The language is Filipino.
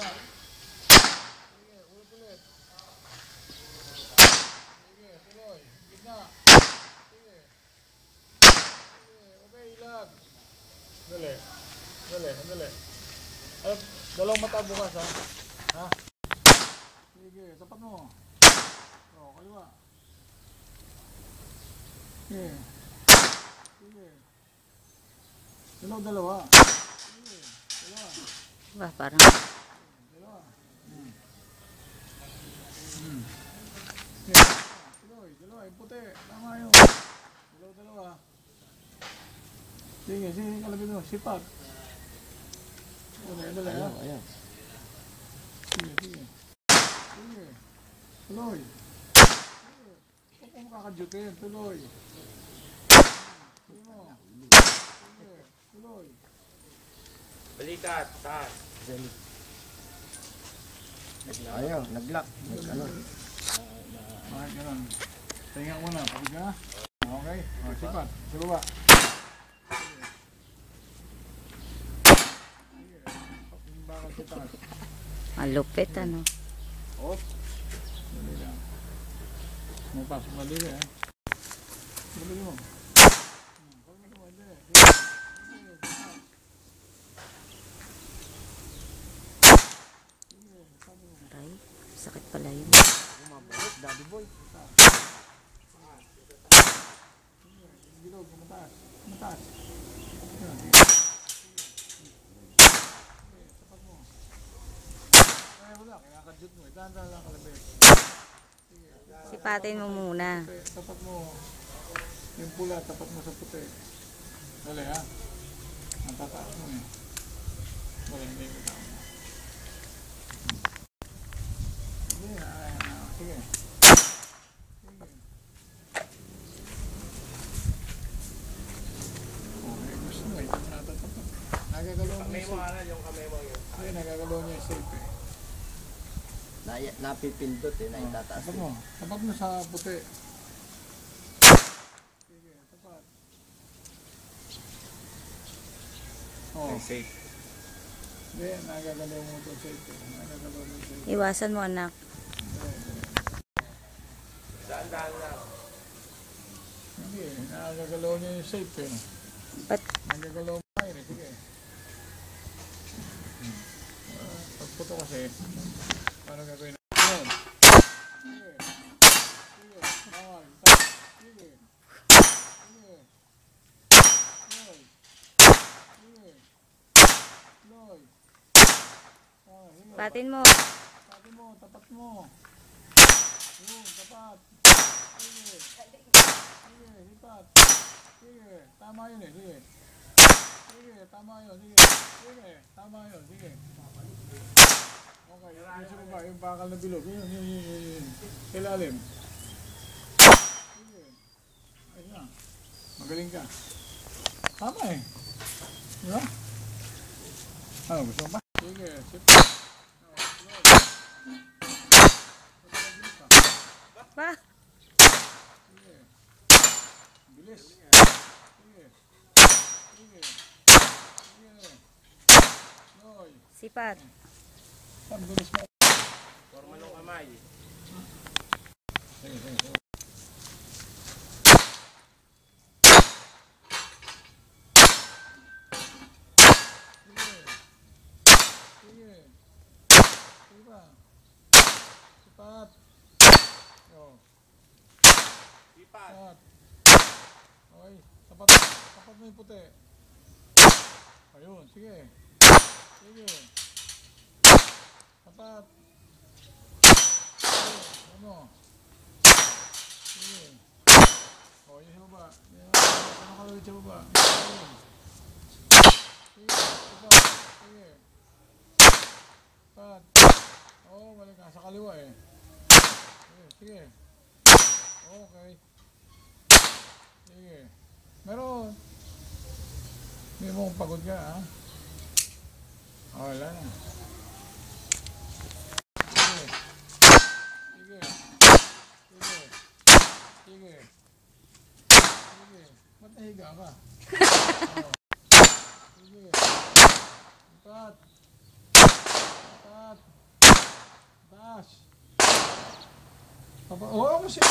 Gitna. Sige, ulit. Sige, tuloy. Gitna. Sige. Sige, okay, ilag. Dali. Ay, dalawang mata bukas ha. Ha? Sige, tapat mo. O, kaliwa. Sige. Dalawa. Sige, dalawa. Wah, parang. Dalawa. Sige, dalawa. Yung puti. Tama yun. Dalawa. Sige, kalapit mo. Sipag. Dali ha. Ayan. Sige. Tuloy. Huwag mo makakadyutin. Tuloy. Sige. Tuloy. Balikat, taas. Ayaw, nag-lock. Bakit ganun? Tingnan mo na. Pagod ka na? Okay. O, sipat. Sa baba. Sige. Yung bakal sa taas. Malupit, ano? Op. Dali lang. Mapasok na dili eh. Dali mo. Aray, sakit pala yun. Umabot, daddy boy. Bilog, mataas. Yan. Tapat mo. Ay, wala. Kinakadyot mo. Dahan-dahan lang kalabit. Sipatin mo muna. Tapat mo. Yung pula, tapat mo sa puti. Dali ha. Ang tataas mo eh. Wala, hindi ko tao mo. Sige, sige. Okay, gusto mo ito natatapat. Nagagalaw mo Kamay yung mo, safe. yung kamay mo yun. Sige, nagagalaw niya yung safe eh. Napipindot eh, naitataas. Tapat mo. Tapat mo sa puti. Sige, tapat. Oh, Safe. hindi, nagagalaw mo ito safe eh. Nagagalaw mo yung safe. Iwasan mo, anak. Daan-daan lang. Hindi, nagagalaw niya yung safe eh. Ba't Nagagalaw mo kayo eh. Sige. Pagputo kasi, paano gagawin natin? Yun. Sige. Bawal. Sige. Loy. Sige. patin mo? Tapat mo, tapat mo. Yun, tapat. Sige. Lipat. Sige, tama yun eh, sige. Tama yun. Sige. Okay, yung ba, yung bakal na bilog. Yun. Ilalim. Sige. Ayun na. Magaling ka. Tama eh. Diba? Ano, gusto mo ba? Sige, sip. Pa? Sige. Bilis. Sige. Loy. Sipat. Ang bilis mo. Forma ng kamay. Sige. Sige ba? Sipat. Oh. Ipat. Sipat. Okay. Tapat mo yung puti. Ayun. Sige. Tapat. Ano? Sige. O, yun sa baba. Ano ka ulit sa baba? Sige. Tapat. Oo, balik ka. Sa kaliwa eh. Sige. Okay. Sige. Meron. Hindi mo kung pagod ka, ha? Wala na. Sige. Ba't nahiga ka? Sige. Lipat. Oo, ako siya.